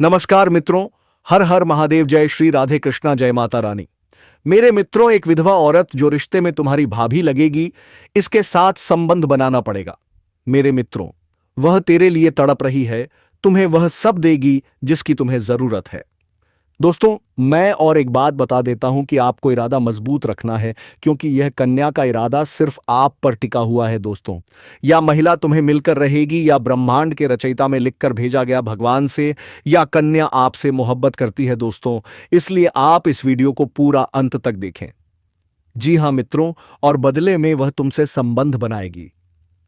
नमस्कार मित्रों, हर हर महादेव, जय श्री राधे कृष्णा, जय माता रानी। मेरे मित्रों, एक विधवा औरत जो रिश्ते में तुम्हारी भाभी लगेगी, इसके साथ संबंध बनाना पड़ेगा। मेरे मित्रों, वह तेरे लिए तड़प रही है, तुम्हें वह सब देगी जिसकी तुम्हें जरूरत है। दोस्तों, मैं और एक बात बता देता हूं कि आपको इरादा मजबूत रखना है, क्योंकि यह कन्या का इरादा सिर्फ आप पर टिका हुआ है। दोस्तों, या महिला तुम्हें मिलकर रहेगी, या ब्रह्मांड के रचयिता में लिखकर भेजा गया भगवान से, या कन्या आपसे मोहब्बत करती है। दोस्तों, इसलिए आप इस वीडियो को पूरा अंत तक देखें। जी हां मित्रों, और बदले में वह तुमसे संबंध बनाएगी,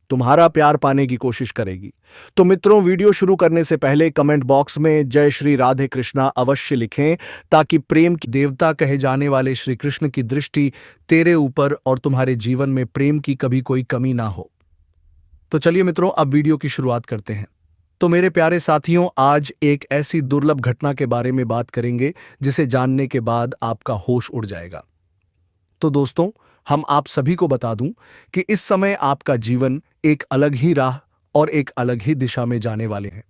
तुम्हारा प्यार पाने की कोशिश करेगी। तो मित्रों, वीडियो शुरू करने से पहले कमेंट बॉक्स में जय श्री राधे कृष्णा अवश्य लिखें, ताकि प्रेम की देवता कहे जाने वाले श्री कृष्ण की दृष्टि तेरे ऊपर और तुम्हारे जीवन में प्रेम की कभी कोई कमी ना हो। तो चलिए मित्रों, अब वीडियो की शुरुआत करते हैं। तो मेरे प्यारे साथियों, आज एक ऐसी दुर्लभ घटना के बारे में बात करेंगे जिसे जानने के बाद आपका होश उड़ जाएगा। तो दोस्तों, हम आप सभी को बता दूं कि इस समय आपका जीवन एक अलग ही राह और एक अलग ही दिशा में जाने वाले हैं।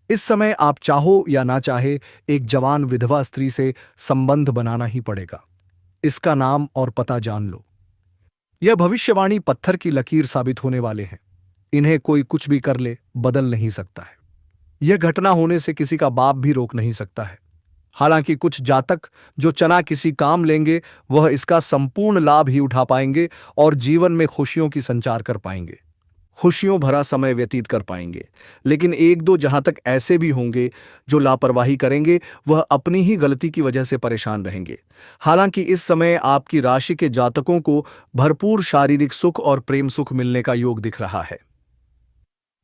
इस समय आप चाहो या ना चाहे, एक जवान विधवा स्त्री से संबंध बनाना ही पड़ेगा। इसका नाम और पता जान लो। यह भविष्यवाणी पत्थर की लकीर साबित होने वाले हैं। इन्हें कोई कुछ भी कर ले, बदल नहीं सकता है। यह घटना होने से किसी का बाप भी रोक नहीं सकता है। हालांकि कुछ जातक जो चना किसी काम लेंगे, वह इसका संपूर्ण लाभ ही उठा पाएंगे और जीवन में खुशियों की संचार कर पाएंगे, खुशियों भरा समय व्यतीत कर पाएंगे। लेकिन एक दो जहां तक ऐसे भी होंगे जो लापरवाही करेंगे, वह अपनी ही गलती की वजह से परेशान रहेंगे। हालांकि इस समय आपकी राशि के जातकों को भरपूर शारीरिक सुख और प्रेम सुख मिलने का योग दिख रहा है।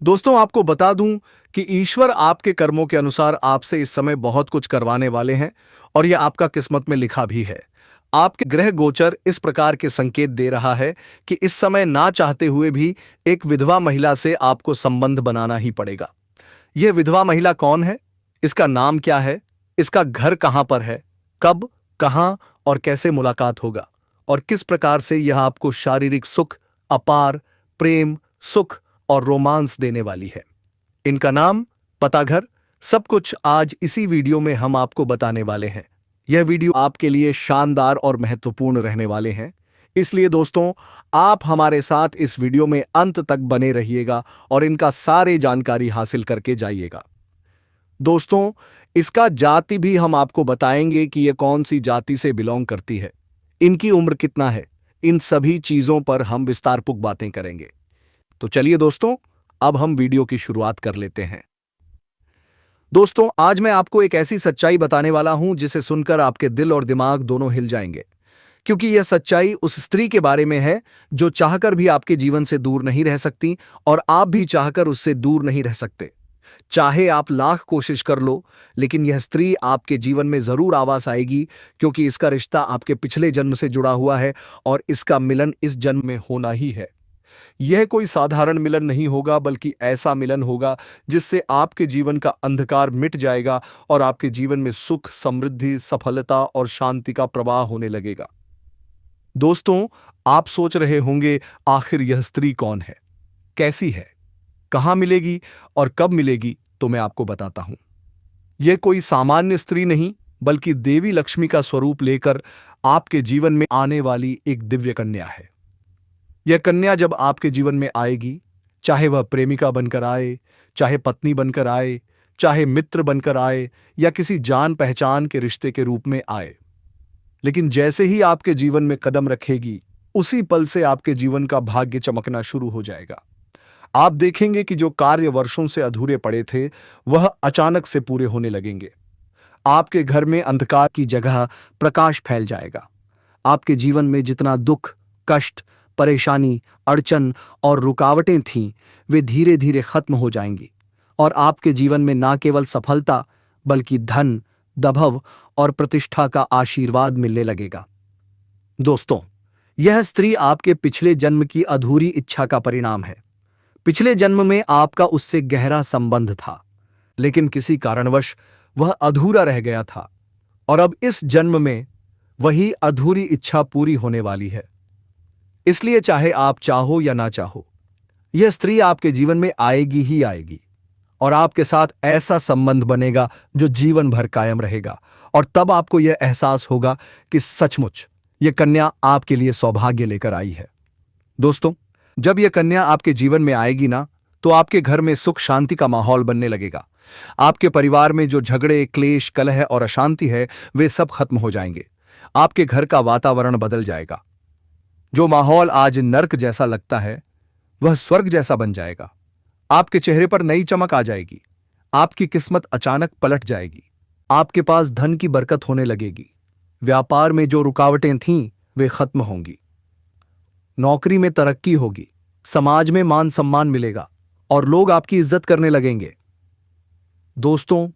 दोस्तों, आपको बता दूं कि ईश्वर आपके कर्मों के अनुसार आपसे इस समय बहुत कुछ करवाने वाले हैं, और यह आपका किस्मत में लिखा भी है। आपके ग्रह गोचर इस प्रकार के संकेत दे रहा है कि इस समय ना चाहते हुए भी एक विधवा महिला से आपको संबंध बनाना ही पड़ेगा। यह विधवा महिला कौन है, इसका नाम क्या है, इसका घर कहां पर है, कब, कहां और कैसे मुलाकात होगा, और किस प्रकार से यह आपको शारीरिक सुख, अपार प्रेम, सुख और रोमांस देने वाली है। इनका नाम, पता, घर, सब कुछ आज इसी वीडियो में हम आपको बताने वाले हैं। यह वीडियो आपके लिए शानदार और महत्वपूर्ण रहने वाले हैं, इसलिए दोस्तों, आप हमारे साथ इस वीडियो में अंत तक बने रहिएगा और इनका सारे जानकारी हासिल करके जाइएगा। दोस्तों, इसका जाति भी हम आपको बताएंगे कि यह कौन सी जाति से बिलोंग करती है, इनकी उम्र कितना है, इन सभी चीजों पर हम विस्तारपूर्वक बातें करेंगे। तो चलिए दोस्तों, अब हम वीडियो की शुरुआत कर लेते हैं। दोस्तों, आज मैं आपको एक ऐसी सच्चाई बताने वाला हूं जिसे सुनकर आपके दिल और दिमाग दोनों हिल जाएंगे, क्योंकि यह सच्चाई उस स्त्री के बारे में है जो चाहकर भी आपके जीवन से दूर नहीं रह सकती, और आप भी चाहकर उससे दूर नहीं रह सकते। चाहे आप लाख कोशिश कर लो, लेकिन यह स्त्री आपके जीवन में जरूर आवाज आएगी, क्योंकि इसका रिश्ता आपके पिछले जन्म से जुड़ा हुआ है और इसका मिलन इस जन्म में होना ही है। यह कोई साधारण मिलन नहीं होगा, बल्कि ऐसा मिलन होगा जिससे आपके जीवन का अंधकार मिट जाएगा और आपके जीवन में सुख, समृद्धि, सफलता और शांति का प्रवाह होने लगेगा। दोस्तों, आप सोच रहे होंगे, आखिर यह स्त्री कौन है, कैसी है, कहां मिलेगी और कब मिलेगी? तो मैं आपको बताता हूं। यह कोई सामान्य स्त्री नहीं, बल्कि देवी लक्ष्मी का स्वरूप लेकर आपके जीवन में आने वाली एक दिव्य कन्या है। यह कन्या जब आपके जीवन में आएगी, चाहे वह प्रेमिका बनकर आए, चाहे पत्नी बनकर आए, चाहे मित्र बनकर आए, या किसी जान पहचान के रिश्ते के रूप में आए, लेकिन जैसे ही आपके जीवन में कदम रखेगी, उसी पल से आपके जीवन का भाग्य चमकना शुरू हो जाएगा। आप देखेंगे कि जो कार्य वर्षों से अधूरे पड़े थे, वह अचानक से पूरे होने लगेंगे। आपके घर में अंधकार की जगह प्रकाश फैल जाएगा। आपके जीवन में जितना दुख, कष्ट, परेशानी, अड़चन और रुकावटें थीं, वे धीरे धीरे खत्म हो जाएंगी, और आपके जीवन में न केवल सफलता, बल्कि धन, वैभव और प्रतिष्ठा का आशीर्वाद मिलने लगेगा। दोस्तों, यह स्त्री आपके पिछले जन्म की अधूरी इच्छा का परिणाम है। पिछले जन्म में आपका उससे गहरा संबंध था, लेकिन किसी कारणवश वह अधूरा रह गया था, और अब इस जन्म में वही अधूरी इच्छा पूरी होने वाली है। इसलिए चाहे आप चाहो या ना चाहो, यह स्त्री आपके जीवन में आएगी ही आएगी, और आपके साथ ऐसा संबंध बनेगा जो जीवन भर कायम रहेगा। और तब आपको यह एहसास होगा कि सचमुच यह कन्या आपके लिए सौभाग्य लेकर आई है। दोस्तों, जब यह कन्या आपके जीवन में आएगी ना, तो आपके घर में सुख शांति का माहौल बनने लगेगा। आपके परिवार में जो झगड़े, क्लेश, कलह और अशांति है, वे सब खत्म हो जाएंगे। आपके घर का वातावरण बदल जाएगा। जो माहौल आज नर्क जैसा लगता है, वह स्वर्ग जैसा बन जाएगा। आपके चेहरे पर नई चमक आ जाएगी। आपकी किस्मत अचानक पलट जाएगी। आपके पास धन की बरकत होने लगेगी। व्यापार में जो रुकावटें थीं, वे खत्म होंगी। नौकरी में तरक्की होगी। समाज में मान सम्मान मिलेगा और लोग आपकी इज्जत करने लगेंगे। दोस्तों,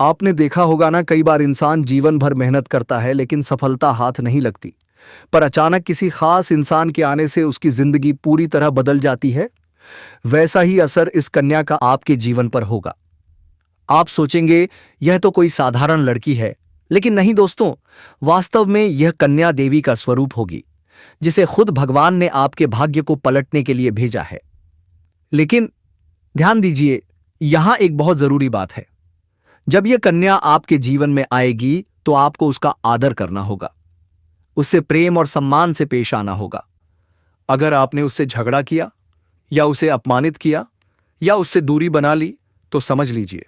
आपने देखा होगा ना, कई बार इंसान जीवन भर मेहनत करता है लेकिन सफलता हाथ नहीं लगती, पर अचानक किसी खास इंसान के आने से उसकी जिंदगी पूरी तरह बदल जाती है। वैसा ही असर इस कन्या का आपके जीवन पर होगा। आप सोचेंगे यह तो कोई साधारण लड़की है, लेकिन नहीं दोस्तों, वास्तव में यह कन्या देवी का स्वरूप होगी, जिसे खुद भगवान ने आपके भाग्य को पलटने के लिए भेजा है। लेकिन ध्यान दीजिए, यहां एक बहुत जरूरी बात है। जब यह कन्या आपके जीवन में आएगी तो आपको उसका आदर करना होगा, उससे प्रेम और सम्मान से पेश आना होगा। अगर आपने उससे झगड़ा किया या उसे अपमानित किया या उससे दूरी बना ली, तो समझ लीजिए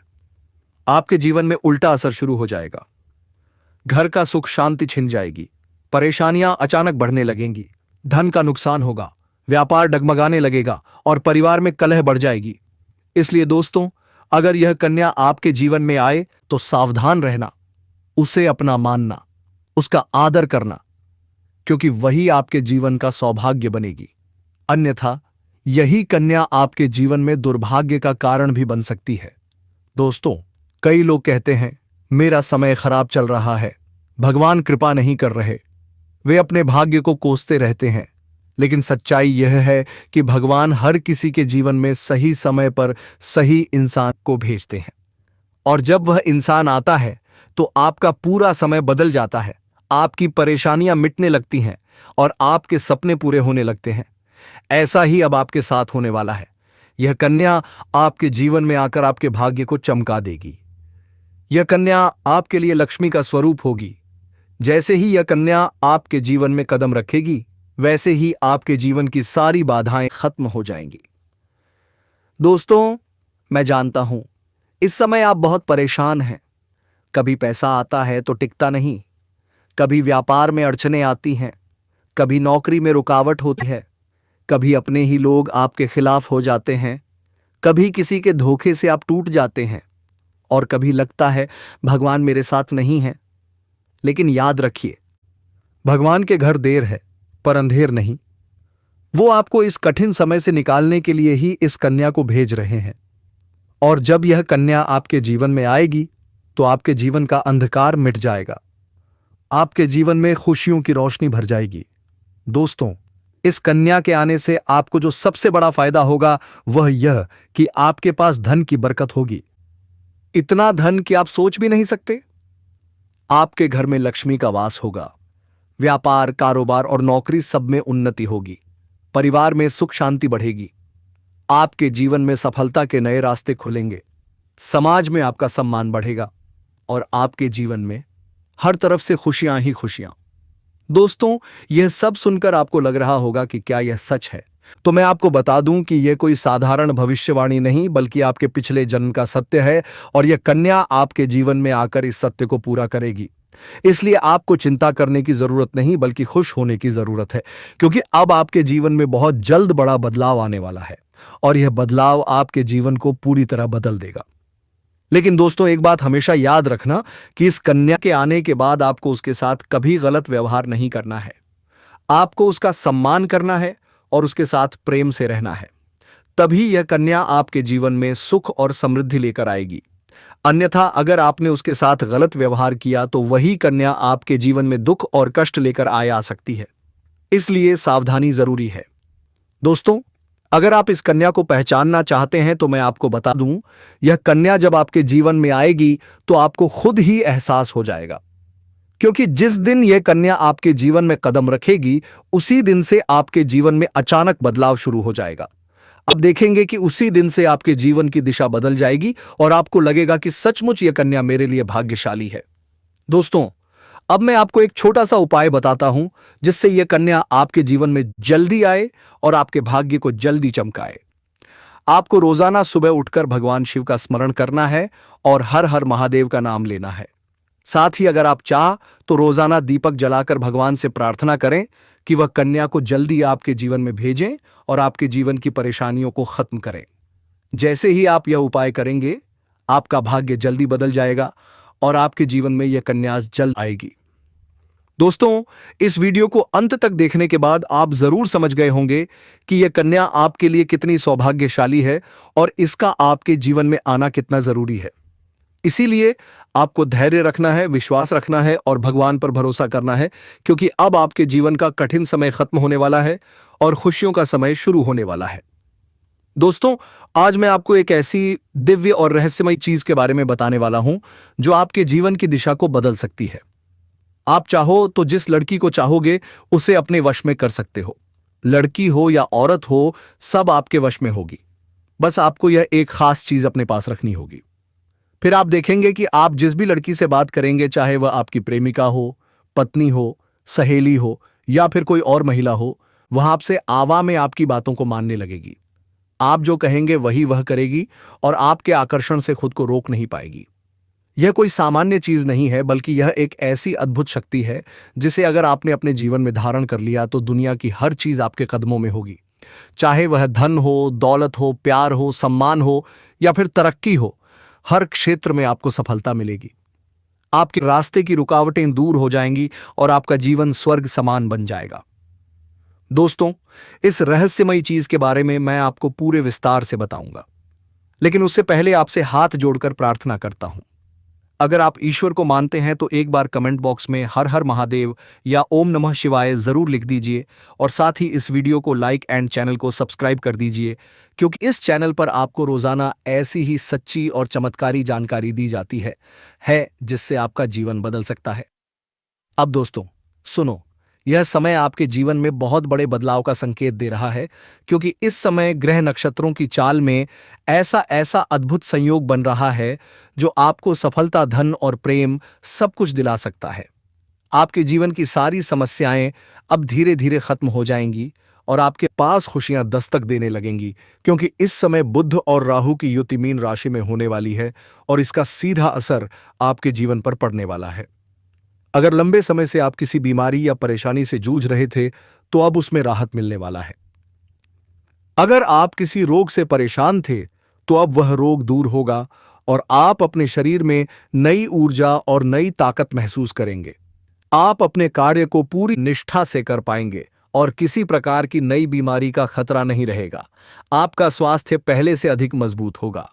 आपके जीवन में उल्टा असर शुरू हो जाएगा। घर का सुख शांति छिन जाएगी, परेशानियां अचानक बढ़ने लगेंगी, धन का नुकसान होगा, व्यापार डगमगाने लगेगा और परिवार में कलह बढ़ जाएगी। इसलिए दोस्तों, अगर यह कन्या आपके जीवन में आए तो सावधान रहना, उसे अपना मानना, उसका आदर करना, क्योंकि वही आपके जीवन का सौभाग्य बनेगी। अन्यथा यही कन्या आपके जीवन में दुर्भाग्य का कारण भी बन सकती है। दोस्तों, कई लोग कहते हैं मेरा समय खराब चल रहा है, भगवान कृपा नहीं कर रहे। वे अपने भाग्य को कोसते रहते हैं, लेकिन सच्चाई यह है कि भगवान हर किसी के जीवन में सही समय पर सही इंसान को भेजते हैं। और जब वह इंसान आता है तो आपका पूरा समय बदल जाता है। आपकी परेशानियां मिटने लगती हैं और आपके सपने पूरे होने लगते हैं। ऐसा ही अब आपके साथ होने वाला है। यह कन्या आपके जीवन में आकर आपके भाग्य को चमका देगी। यह कन्या आपके लिए लक्ष्मी का स्वरूप होगी। जैसे ही यह कन्या आपके जीवन में कदम रखेगी, वैसे ही आपके जीवन की सारी बाधाएं खत्म हो जाएंगी। दोस्तों, मैं जानता हूं इस समय आप बहुत परेशान हैं। कभी पैसा आता है तो टिकता नहीं, कभी व्यापार में अड़चनें आती हैं, कभी नौकरी में रुकावट होती है, कभी अपने ही लोग आपके खिलाफ हो जाते हैं, कभी किसी के धोखे से आप टूट जाते हैं और कभी लगता है भगवान मेरे साथ नहीं है। लेकिन याद रखिए, भगवान के घर देर है पर अंधेर नहीं। वो आपको इस कठिन समय से निकालने के लिए ही इस कन्या को भेज रहे हैं। और जब यह कन्या आपके जीवन में आएगी तो आपके जीवन का अंधकार मिट जाएगा, आपके जीवन में खुशियों की रोशनी भर जाएगी। दोस्तों, इस कन्या के आने से आपको जो सबसे बड़ा फायदा होगा वह यह कि आपके पास धन की बरकत होगी। इतना धन कि आप सोच भी नहीं सकते। आपके घर में लक्ष्मी का वास होगा। व्यापार, कारोबार और नौकरी सब में उन्नति होगी। परिवार में सुख शांति बढ़ेगी। आपके जीवन में सफलता के नए रास्ते खुलेंगे। समाज में आपका सम्मान बढ़ेगा और आपके जीवन में हर तरफ से खुशियां ही खुशियां। दोस्तों, यह सब सुनकर आपको लग रहा होगा कि क्या यह सच है? तो मैं आपको बता दूं कि यह कोई साधारण भविष्यवाणी नहीं, बल्कि आपके पिछले जन्म का सत्य है और यह कन्या आपके जीवन में आकर इस सत्य को पूरा करेगी। इसलिए आपको चिंता करने की जरूरत नहीं, बल्कि खुश होने की जरूरत है, क्योंकि अब आपके जीवन में बहुत जल्द बड़ा बदलाव आने वाला है और यह बदलाव आपके जीवन को पूरी तरह बदल देगा। लेकिन दोस्तों, एक बात हमेशा याद रखना कि इस कन्या के आने के बाद आपको उसके साथ कभी गलत व्यवहार नहीं करना है। आपको उसका सम्मान करना है और उसके साथ प्रेम से रहना है। तभी यह कन्या आपके जीवन में सुख और समृद्धि लेकर आएगी। अन्यथा अगर आपने उसके साथ गलत व्यवहार किया तो वही कन्या आपके जीवन में दुख और कष्ट लेकर आ सकती है। इसलिए सावधानी जरूरी है। दोस्तों, अगर आप इस कन्या को पहचानना चाहते हैं तो मैं आपको बता दूं, यह कन्या जब आपके जीवन में आएगी तो आपको खुद ही एहसास हो जाएगा, क्योंकि जिस दिन यह कन्या आपके जीवन में कदम रखेगी, उसी दिन से आपके जीवन में अचानक बदलाव शुरू हो जाएगा। आप देखेंगे कि उसी दिन से आपके जीवन की दिशा बदल जाएगी और आपको लगेगा कि सचमुच यह कन्या मेरे लिए भाग्यशाली है। दोस्तों, अब मैं आपको एक छोटा सा उपाय बताता हूं जिससे यह कन्या आपके जीवन में जल्दी आए और आपके भाग्य को जल्दी चमकाए। आपको रोजाना सुबह उठकर भगवान शिव का स्मरण करना है और हर हर महादेव का नाम लेना है। साथ ही अगर आप चाह तो रोजाना दीपक जलाकर भगवान से प्रार्थना करें कि वह कन्या को जल्दी आपके जीवन में भेजें और आपके जीवन की परेशानियों को खत्म करें। जैसे ही आप यह उपाय करेंगे, आपका भाग्य जल्दी बदल जाएगा और आपके जीवन में यह कन्या जल्द आएगी। दोस्तों, इस वीडियो को अंत तक देखने के बाद आप जरूर समझ गए होंगे कि यह कन्या आपके लिए कितनी सौभाग्यशाली है और इसका आपके जीवन में आना कितना जरूरी है। इसीलिए आपको धैर्य रखना है, विश्वास रखना है और भगवान पर भरोसा करना है, क्योंकि अब आपके जीवन का कठिन समय खत्म होने वाला है और खुशियों का समय शुरू होने वाला है। दोस्तों, आज मैं आपको एक ऐसी दिव्य और रहस्यमय चीज के बारे में बताने वाला हूं जो आपके जीवन की दिशा को बदल सकती है। आप चाहो तो जिस लड़की को चाहोगे उसे अपने वश में कर सकते हो। लड़की हो या औरत हो, सब आपके वश में होगी। बस आपको यह एक खास चीज अपने पास रखनी होगी। फिर आप देखेंगे कि आप जिस भी लड़की से बात करेंगे, चाहे वह आपकी प्रेमिका हो, पत्नी हो, सहेली हो या फिर कोई और महिला हो, वह आपसे आवा में आपकी बातों को मानने लगेगी। आप जो कहेंगे वही वह करेगी और आपके आकर्षण से खुद को रोक नहीं पाएगी। यह कोई सामान्य चीज नहीं है, बल्कि यह एक ऐसी अद्भुत शक्ति है जिसे अगर आपने अपने जीवन में धारण कर लिया तो दुनिया की हर चीज आपके कदमों में होगी। चाहे वह धन हो, दौलत हो, प्यार हो, सम्मान हो या फिर तरक्की हो, हर क्षेत्र में आपको सफलता मिलेगी। आपके रास्ते की रुकावटें दूर हो जाएंगी और आपका जीवन स्वर्ग समान बन जाएगा। दोस्तों, इस रहस्यमयी चीज के बारे में मैं आपको पूरे विस्तार से बताऊंगा, लेकिन उससे पहले आपसे हाथ जोड़कर प्रार्थना करता हूं। अगर आप ईश्वर को मानते हैं तो एक बार कमेंट बॉक्स में हर हर महादेव या ओम नमः शिवाय जरूर लिख दीजिए और साथ ही इस वीडियो को लाइक एंड चैनल को सब्सक्राइब कर दीजिए, क्योंकि इस चैनल पर आपको रोजाना ऐसी ही सच्ची और चमत्कारी जानकारी दी जाती है जिससे आपका जीवन बदल सकता है। अब दोस्तों सुनो, यह समय आपके जीवन में बहुत बड़े बदलाव का संकेत दे रहा है, क्योंकि इस समय ग्रह नक्षत्रों की चाल में ऐसा अद्भुत संयोग बन रहा है जो आपको सफलता, धन और प्रेम सब कुछ दिला सकता है। आपके जीवन की सारी समस्याएं अब धीरे धीरे खत्म हो जाएंगी और आपके पास खुशियां दस्तक देने लगेंगी, क्योंकि इस समय बुध और राहु की युति मीन राशि में होने वाली है और इसका सीधा असर आपके जीवन पर पड़ने वाला है। अगर लंबे समय से आप किसी बीमारी या परेशानी से जूझ रहे थे तो अब उसमें राहत मिलने वाला है। अगर आप किसी रोग से परेशान थे तो अब वह रोग दूर होगा और आप अपने शरीर में नई ऊर्जा और नई ताकत महसूस करेंगे। आप अपने कार्य को पूरी निष्ठा से कर पाएंगे और किसी प्रकार की नई बीमारी का खतरा नहीं रहेगा। आपका स्वास्थ्य पहले से अधिक मजबूत होगा।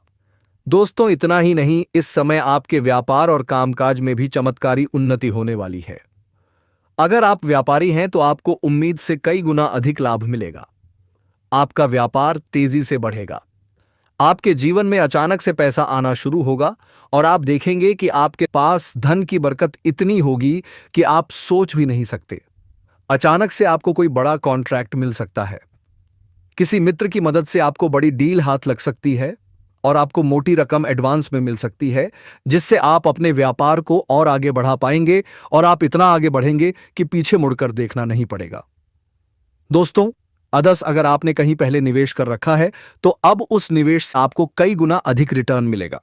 दोस्तों, इतना ही नहीं, इस समय आपके व्यापार और कामकाज में भी चमत्कारी उन्नति होने वाली है। अगर आप व्यापारी हैं तो आपको उम्मीद से कई गुना अधिक लाभ मिलेगा। आपका व्यापार तेजी से बढ़ेगा। आपके जीवन में अचानक से पैसा आना शुरू होगा और आप देखेंगे कि आपके पास धन की बरकत इतनी होगी कि आप सोच भी नहीं सकते। अचानक से आपको कोई बड़ा कॉन्ट्रैक्ट मिल सकता है। किसी मित्र की मदद से आपको बड़ी डील हाथ लग सकती है और आपको मोटी रकम एडवांस में मिल सकती है, जिससे आप अपने व्यापार को और आगे बढ़ा पाएंगे और आप इतना आगे बढ़ेंगे कि पीछे मुड़कर देखना नहीं पड़ेगा। दोस्तों, अगर आपने कहीं पहले निवेश कर रखा है तो अब उस निवेश से आपको कई गुना अधिक रिटर्न मिलेगा।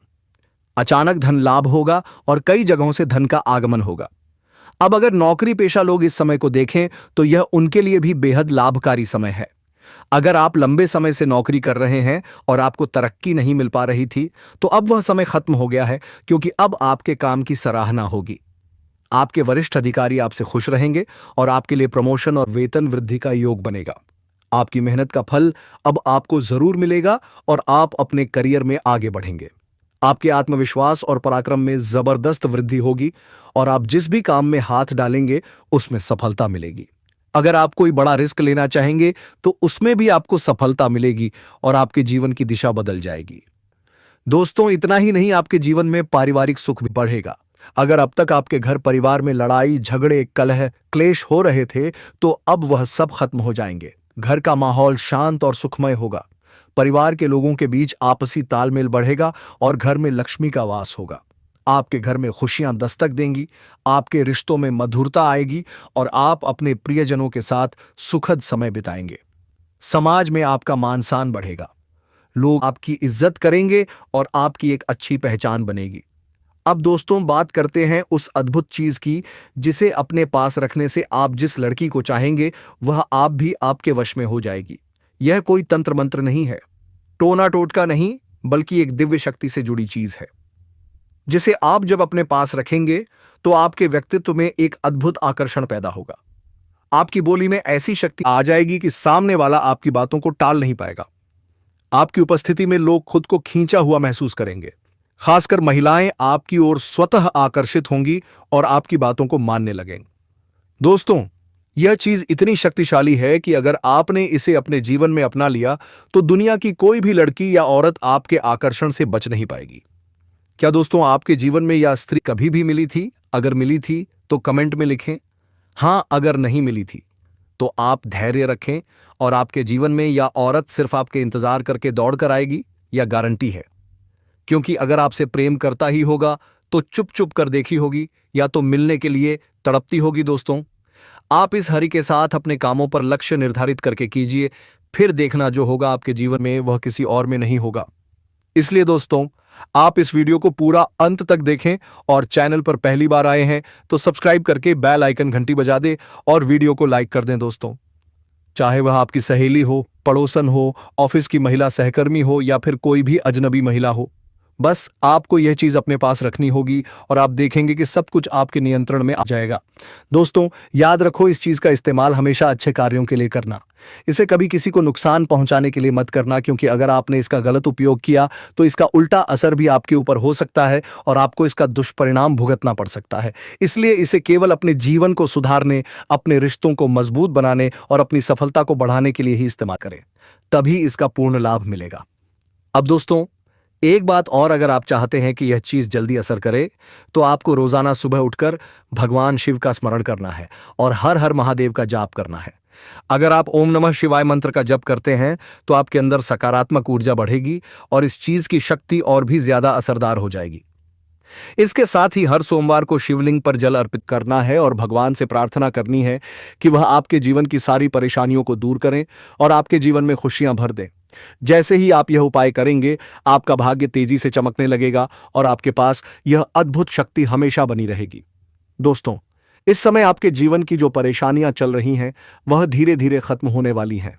अचानक धन लाभ होगा और कई जगहों से धन का आगमन होगा। अब अगर नौकरी पेशा लोग इस समय को देखें तो यह उनके लिए भी बेहद लाभकारी समय है। अगर आप लंबे समय से नौकरी कर रहे हैं और आपको तरक्की नहीं मिल पा रही थी तो अब वह समय खत्म हो गया है, क्योंकि अब आपके काम की सराहना होगी। आपके वरिष्ठ अधिकारी आपसे खुश रहेंगे और आपके लिए प्रमोशन और वेतन वृद्धि का योग बनेगा। आपकी मेहनत का फल अब आपको जरूर मिलेगा और आप अपने करियर में आगे बढ़ेंगे। आपके आत्मविश्वास और पराक्रम में जबरदस्त वृद्धि होगी और आप जिस भी काम में हाथ डालेंगे उसमें सफलता मिलेगी। अगर आप कोई बड़ा रिस्क लेना चाहेंगे तो उसमें भी आपको सफलता मिलेगी और आपके जीवन की दिशा बदल जाएगी। दोस्तों, इतना ही नहीं, आपके जीवन में पारिवारिक सुख भी बढ़ेगा। अगर अब तक आपके घर परिवार में लड़ाई, झगड़े, कलह, क्लेश हो रहे थे तो अब वह सब खत्म हो जाएंगे। घर का माहौल शांत और सुखमय होगा। परिवार के लोगों के बीच आपसी तालमेल बढ़ेगा और घर में लक्ष्मी का वास होगा। आपके घर में खुशियां दस्तक देंगी, आपके रिश्तों में मधुरता आएगी और आप अपने प्रियजनों के साथ सुखद समय बिताएंगे। समाज में आपका मान सम्मान बढ़ेगा, लोग आपकी इज्जत करेंगे और आपकी एक अच्छी पहचान बनेगी। अब दोस्तों बात करते हैं उस अद्भुत चीज की जिसे अपने पास रखने से आप जिस लड़की को चाहेंगे वह आप भी आपके वश में हो जाएगी। यह कोई तंत्र मंत्र नहीं है, टोना टोटका नहीं, बल्कि एक दिव्य शक्ति से जुड़ी चीज है जिसे आप जब अपने पास रखेंगे तो आपके व्यक्तित्व में एक अद्भुत आकर्षण पैदा होगा। आपकी बोली में ऐसी शक्ति आ जाएगी कि सामने वाला आपकी बातों को टाल नहीं पाएगा। आपकी उपस्थिति में लोग खुद को खींचा हुआ महसूस करेंगे। खासकर महिलाएं आपकी ओर स्वतः आकर्षित होंगी और आपकी बातों को मानने लगेंगी। दोस्तों, यह चीज इतनी शक्तिशाली है कि अगर आपने इसे अपने जीवन में अपना लिया तो दुनिया की कोई भी लड़की या औरत आपके आकर्षण से बच नहीं पाएगी। क्या दोस्तों आपके जीवन में यह स्त्री कभी भी मिली थी? अगर मिली थी तो कमेंट में लिखें हां, अगर नहीं मिली थी तो आप धैर्य रखें और आपके जीवन में यह औरत सिर्फ आपके इंतजार करके दौड़ कर आएगी, यह गारंटी है। क्योंकि अगर आपसे प्रेम करता ही होगा तो चुप चुप कर देखी होगी या तो मिलने के लिए तड़पती होगी। दोस्तों, आप इस हरि के साथ अपने कामों पर लक्ष्य निर्धारित करके कीजिए, फिर देखना जो होगा आपके जीवन में वह किसी और में नहीं होगा। इसलिए दोस्तों, आप इस वीडियो को पूरा अंत तक देखें और चैनल पर पहली बार आए हैं तो सब्सक्राइब करके बेल आइकन घंटी बजा दें और वीडियो को लाइक कर दें। दोस्तों, चाहे वह आपकी सहेली हो, पड़ोसन हो, ऑफिस की महिला सहकर्मी हो या फिर कोई भी अजनबी महिला हो, बस आपको यह चीज अपने पास रखनी होगी और आप देखेंगे कि सब कुछ आपके नियंत्रण में आ जाएगा। दोस्तों, याद रखो, इस चीज का इस्तेमाल हमेशा अच्छे कार्यों के लिए करना। इसे कभी किसी को नुकसान पहुंचाने के लिए मत करना, क्योंकि अगर आपने इसका गलत उपयोग किया तो इसका उल्टा असर भी आपके ऊपर हो सकता है और आपको इसका दुष्परिणाम भुगतना पड़ सकता है। इसलिए इसे केवल अपने जीवन को सुधारने, अपने रिश्तों को मजबूत बनाने और अपनी सफलता को बढ़ाने के लिए ही इस्तेमाल करें, तभी इसका पूर्ण लाभ मिलेगा। अब दोस्तों, एक बात और, अगर आप चाहते हैं कि यह चीज जल्दी असर करे तो आपको रोजाना सुबह उठकर भगवान शिव का स्मरण करना है और हर हर महादेव का जाप करना है। अगर आप ओम नमः शिवाय मंत्र का जप करते हैं तो आपके अंदर सकारात्मक ऊर्जा बढ़ेगी और इस चीज की शक्ति और भी ज्यादा असरदार हो जाएगी। इसके साथ ही हर सोमवार को शिवलिंग पर जल अर्पित करना है और भगवान से प्रार्थना करनी है कि वह आपके जीवन की सारी परेशानियों को दूर करें और आपके जीवन में खुशियां भर दें। जैसे ही आप यह उपाय करेंगे, आपका भाग्य तेजी से चमकने लगेगा और आपके पास यह अद्भुत शक्ति हमेशा बनी रहेगी। दोस्तों, इस समय आपके जीवन की जो परेशानियां चल रही हैं वह धीरे धीरे खत्म होने वाली हैं।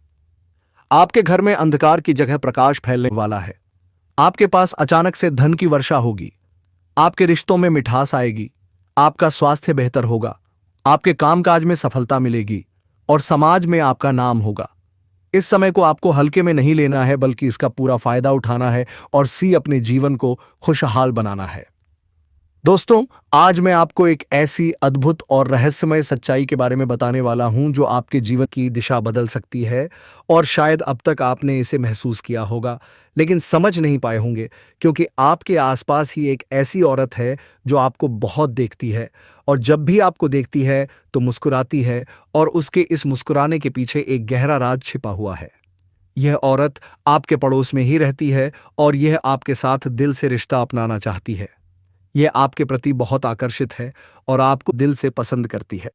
आपके घर में अंधकार की जगह प्रकाश फैलने वाला है। आपके पास अचानक से धन की वर्षा होगी। आपके रिश्तों में मिठास आएगी। आपका स्वास्थ्य बेहतर होगा। आपके कामकाज में सफलता मिलेगी और समाज में आपका नाम होगा। इस समय को आपको हल्के में नहीं लेना है, बल्कि इसका पूरा फायदा उठाना है और अपने जीवन को खुशहाल बनाना है। दोस्तों, आज मैं आपको एक ऐसी अद्भुत और रहस्यमय सच्चाई के बारे में बताने वाला हूं जो आपके जीवन की दिशा बदल सकती है और शायद अब तक आपने इसे महसूस किया होगा लेकिन समझ नहीं पाए होंगे, क्योंकि आपके आसपास ही एक ऐसी औरत है जो आपको बहुत देखती है और जब भी आपको देखती है तो मुस्कुराती है और उसके इस मुस्कुराने के पीछे एक गहरा राज छिपा हुआ है। यह औरत आपके पड़ोस में ही रहती है और यह आपके साथ दिल से रिश्ता अपनाना चाहती है। यह आपके प्रति बहुत आकर्षित है और आपको दिल से पसंद करती है,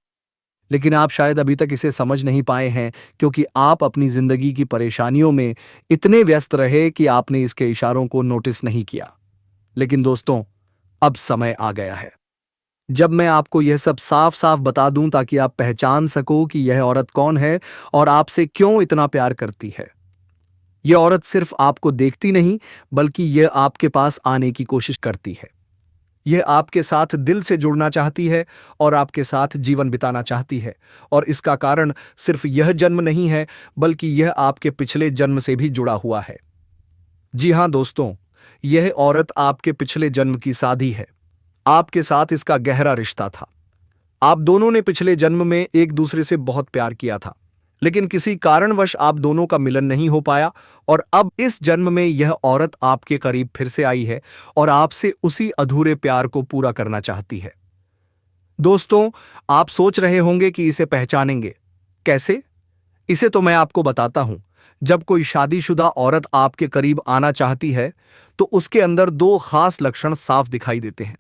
लेकिन आप शायद अभी तक इसे समझ नहीं पाए हैं क्योंकि आप अपनी जिंदगी की परेशानियों में इतने व्यस्त रहे कि आपने इसके इशारों को नोटिस नहीं किया। लेकिन दोस्तों, अब समय आ गया है जब मैं आपको यह सब साफ साफ बता दूं ताकि आप पहचान सको कि यह औरत कौन है और आपसे क्यों इतना प्यार करती है। यह औरत सिर्फ आपको देखती नहीं, बल्कि यह आपके पास आने की कोशिश करती है। यह आपके साथ दिल से जुड़ना चाहती है और आपके साथ जीवन बिताना चाहती है, और इसका कारण सिर्फ यह जन्म नहीं है, बल्कि यह आपके पिछले जन्म से भी जुड़ा हुआ है। जी हां दोस्तों, यह औरत आपके पिछले जन्म की साथी है। आपके साथ इसका गहरा रिश्ता था। आप दोनों ने पिछले जन्म में एक दूसरे से बहुत प्यार किया था, लेकिन किसी कारणवश आप दोनों का मिलन नहीं हो पाया और अब इस जन्म में यह औरत आपके करीब फिर से आई है और आपसे उसी अधूरे प्यार को पूरा करना चाहती है। दोस्तों, आप सोच रहे होंगे कि इसे पहचानेंगे कैसे? इसे तो मैं आपको बताता हूं। जब कोई शादीशुदा औरत आपके करीब आना चाहती है तो उसके अंदर दो खास लक्षण साफ दिखाई देते हैं।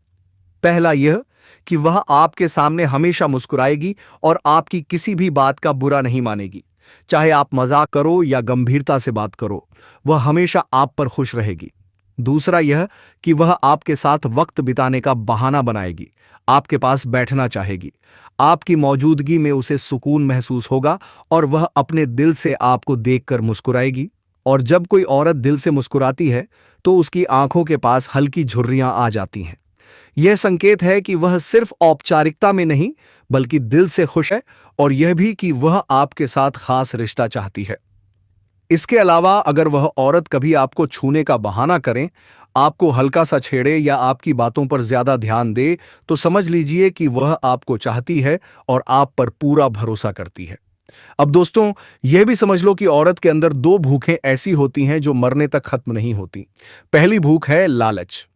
पहला यह कि वह आपके सामने हमेशा मुस्कुराएगी और आपकी किसी भी बात का बुरा नहीं मानेगी। चाहे आप मजाक करो या गंभीरता से बात करो, वह हमेशा आप पर खुश रहेगी। दूसरा यह कि वह आपके साथ वक्त बिताने का बहाना बनाएगी, आपके पास बैठना चाहेगी। आपकी मौजूदगी में उसे सुकून महसूस होगा और वह अपने दिल से आपको देखकर मुस्कुराएगी। और जब कोई औरत दिल से मुस्कुराती है तो उसकी आंखों के पास हल्की झुर्रियां आ जाती हैं। यह संकेत है कि वह सिर्फ औपचारिकता में नहीं बल्कि दिल से खुश है, और यह भी कि वह आपके साथ खास रिश्ता चाहती है। इसके अलावा अगर वह औरत कभी आपको छूने का बहाना करे, आपको हल्का सा छेड़े या आपकी बातों पर ज्यादा ध्यान दे, तो समझ लीजिए कि वह आपको चाहती है और आप पर पूरा भरोसा करती है। अब दोस्तों, यह भी समझ लो कि औरत के अंदर दो भूखें ऐसी होती हैं जो मरने तक खत्म नहीं होती। पहली भूख है लालच।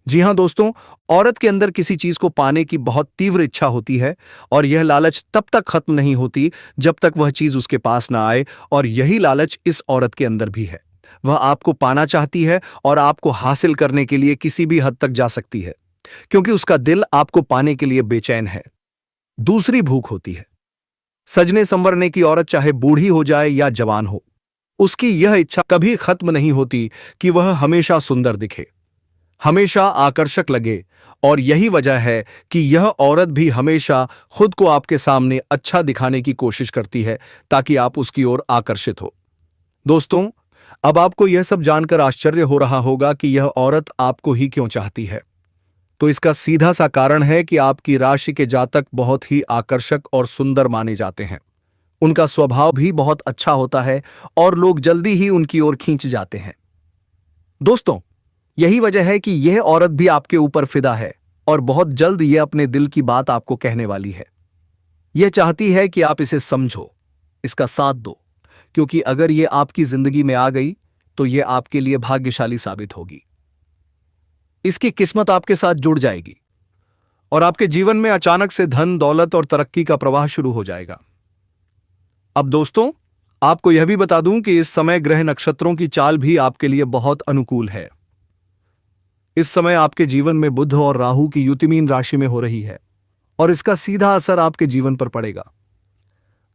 जी हां दोस्तों, औरत के अंदर किसी चीज को पाने की बहुत तीव्र इच्छा होती है और यह लालच तब तक खत्म नहीं होती जब तक वह चीज उसके पास ना आए, और यही लालच इस औरत के अंदर भी है। वह आपको पाना चाहती है और आपको हासिल करने के लिए किसी भी हद तक जा सकती है, क्योंकि उसका दिल आपको पाने के लिए बेचैन है। दूसरी भूख होती है सजने संवरने की। औरत चाहे बूढ़ी हो जाए या जवान हो, उसकी यह इच्छा कभी खत्म नहीं होती कि वह हमेशा सुंदर दिखे, हमेशा आकर्षक लगे। और यही वजह है कि यह औरत भी हमेशा खुद को आपके सामने अच्छा दिखाने की कोशिश करती है ताकि आप उसकी ओर आकर्षित हो। दोस्तों, अब आपको यह सब जानकर आश्चर्य हो रहा होगा कि यह औरत आपको ही क्यों चाहती है। तो इसका सीधा सा कारण है कि आपकी राशि के जातक बहुत ही आकर्षक और सुंदर माने जाते हैं। उनका स्वभाव भी बहुत अच्छा होता है और लोग जल्दी ही उनकी ओर खींच जाते हैं। दोस्तों, यही वजह है कि यह औरत भी आपके ऊपर फिदा है और बहुत जल्द यह अपने दिल की बात आपको कहने वाली है। यह चाहती है कि आप इसे समझो, इसका साथ दो, क्योंकि अगर यह आपकी जिंदगी में आ गई तो यह आपके लिए भाग्यशाली साबित होगी। इसकी किस्मत आपके साथ जुड़ जाएगी और आपके जीवन में अचानक से धन, दौलत और तरक्की का प्रवाह शुरू हो जाएगा। अब दोस्तों, आपको यह भी बता दूं कि इस समय ग्रह नक्षत्रों की चाल भी आपके लिए बहुत अनुकूल है। इस समय आपके जीवन में बुध और राहु की युति मीन राशि में हो रही है और इसका सीधा असर आपके जीवन पर पड़ेगा।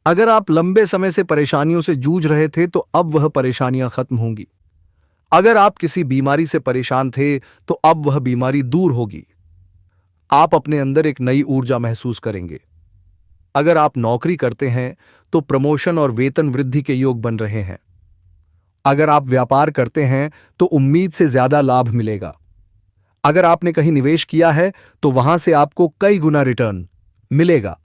अगर आप लंबे समय से परेशानियों से जूझ रहे थे तो अब वह परेशानियां खत्म होंगी। अगर आप किसी बीमारी से परेशान थे तो अब वह बीमारी दूर होगी। आप अपने अंदर एक नई ऊर्जा महसूस करेंगे। अगर आप नौकरी करते हैं तो प्रमोशन और वेतन वृद्धि के योग बन रहे हैं। अगर आप व्यापार करते हैं तो उम्मीद से ज्यादा लाभ मिलेगा। अगर आपने कहीं निवेश किया है तो वहां से आपको कई गुना रिटर्न मिलेगा।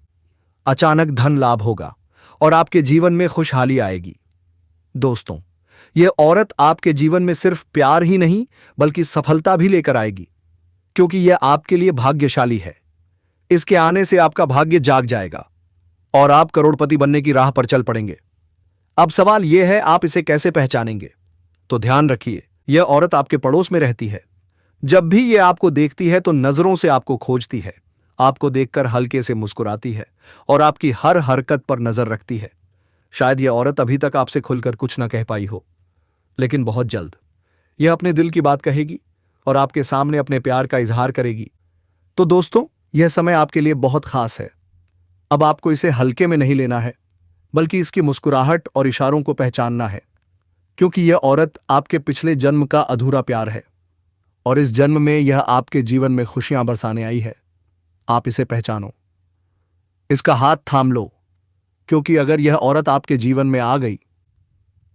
अचानक धन लाभ होगा और आपके जीवन में खुशहाली आएगी। दोस्तों, यह औरत आपके जीवन में सिर्फ प्यार ही नहीं बल्कि सफलता भी लेकर आएगी, क्योंकि यह आपके लिए भाग्यशाली है। इसके आने से आपका भाग्य जाग जाएगा और आप करोड़पति बनने की राह पर चल पड़ेंगे। अब सवाल यह है, आप इसे कैसे पहचानेंगे? तो ध्यान रखिए, यह औरत आपके पड़ोस में रहती है। जब भी यह आपको देखती है तो नजरों से आपको खोजती है, आपको देखकर हल्के से मुस्कुराती है और आपकी हर हरकत पर नजर रखती है। शायद यह औरत अभी तक आपसे खुलकर कुछ न कह पाई हो, लेकिन बहुत जल्द यह अपने दिल की बात कहेगी और आपके सामने अपने प्यार का इजहार करेगी। तो दोस्तों, यह समय आपके लिए बहुत खास है। अब आपको इसे हल्के में नहीं लेना है, बल्कि इसकी मुस्कुराहट और इशारों को पहचानना है, क्योंकि यह औरत आपके पिछले जन्म का अधूरा प्यार है और इस जन्म में यह आपके जीवन में खुशियां बरसाने आई है। आप इसे पहचानो, इसका हाथ थाम लो, क्योंकि अगर यह औरत आपके जीवन में आ गई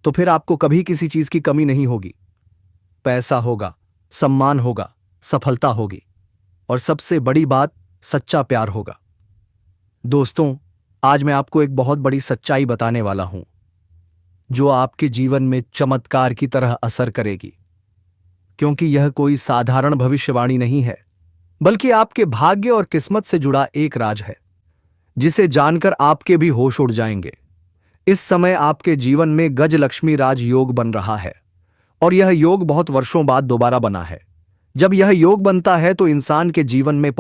तो फिर आपको कभी किसी चीज की कमी नहीं होगी। पैसा होगा, सम्मान होगा, सफलता होगी और सबसे बड़ी बात, सच्चा प्यार होगा। दोस्तों, आज मैं आपको एक बहुत बड़ी सच्चाई बताने वाला हूं जो आपके जीवन में चमत्कार की तरह असर करेगी, क्योंकि यह कोई साधारण भविष्यवाणी नहीं है, बल्कि आपके भाग्य और किस्मत से जुड़ा एक राज है जिसे जानकर आपके भी होश उड़ जाएंगे। इस समय आपके जीवन में गजलक्ष्मी राज योग बन रहा है और यह योग बहुत वर्षों बाद दोबारा बना है। जब यह योग बनता है तो इंसान के जीवन में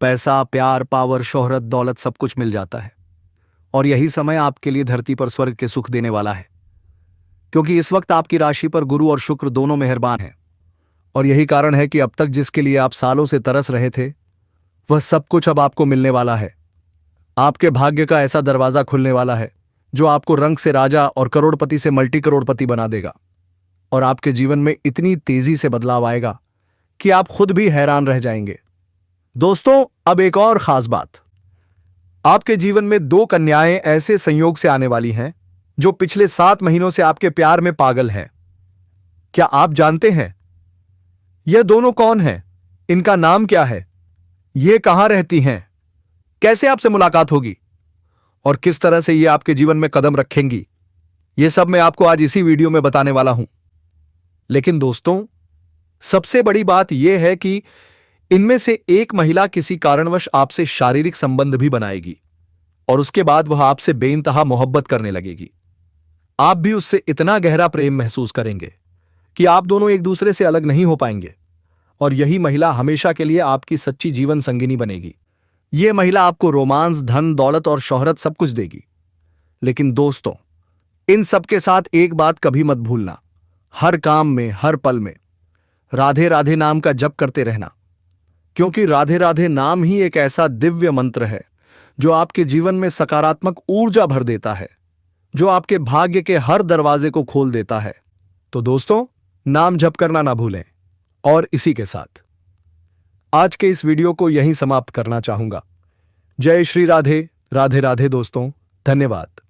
पैसा, प्यार, पावर, शोहरत, दौलत सब कुछ मिल जाता है और यही समय आपके लिए धरती पर स्वर्ग के सुख देने वाला है। क्योंकि इस वक्त आपकी राशि पर गुरु और शुक्र दोनों मेहरबान हैं। और यही कारण है कि अब तक जिसके लिए आप सालों से तरस रहे थे, वह सब कुछ अब आपको मिलने वाला है। आपके भाग्य का ऐसा दरवाजा खुलने वाला है जो आपको रंग से राजा और करोड़पति से मल्टी करोड़पति बना देगा। और आपके जीवन में इतनी तेजी से बदलाव आएगा कि आप खुद भी हैरान रह जाएंगे। दोस्तों, अब एक और खास बात, आपके जीवन में 2 कन्याएं ऐसे संयोग से आने वाली हैं जो पिछले 7 महीनों से आपके प्यार में पागल हैं। क्या आप जानते हैं यह दोनों कौन हैं? इनका नाम क्या है? ये कहां रहती हैं? कैसे आपसे मुलाकात होगी और किस तरह से ये आपके जीवन में कदम रखेंगी? ये सब मैं आपको आज इसी वीडियो में बताने वाला हूं। लेकिन दोस्तों, सबसे बड़ी बात यह है कि इनमें से एक महिला किसी कारणवश आपसे शारीरिक संबंध भी बनाएगी और उसके बाद वह आपसे बेइंतहा मोहब्बत करने लगेगी। आप भी उससे इतना गहरा प्रेम महसूस करेंगे कि आप दोनों एक दूसरे से अलग नहीं हो पाएंगे और यही महिला हमेशा के लिए आपकी सच्ची जीवन संगिनी बनेगी। यह महिला आपको रोमांस, धन, दौलत और शोहरत सब कुछ देगी। लेकिन दोस्तों, इन सब के साथ एक बात कभी मत भूलना, हर काम में, हर पल में राधे राधे नाम का जप करते रहना, क्योंकि राधे राधे नाम ही एक ऐसा दिव्य मंत्र है जो आपके जीवन में सकारात्मक ऊर्जा भर देता है, जो आपके भाग्य के हर दरवाजे को खोल देता है। तो दोस्तों, नाम जप करना ना भूलें। और इसी के साथ आज के इस वीडियो को यहीं समाप्त करना चाहूंगा। जय श्री राधे, राधे राधे दोस्तों, धन्यवाद।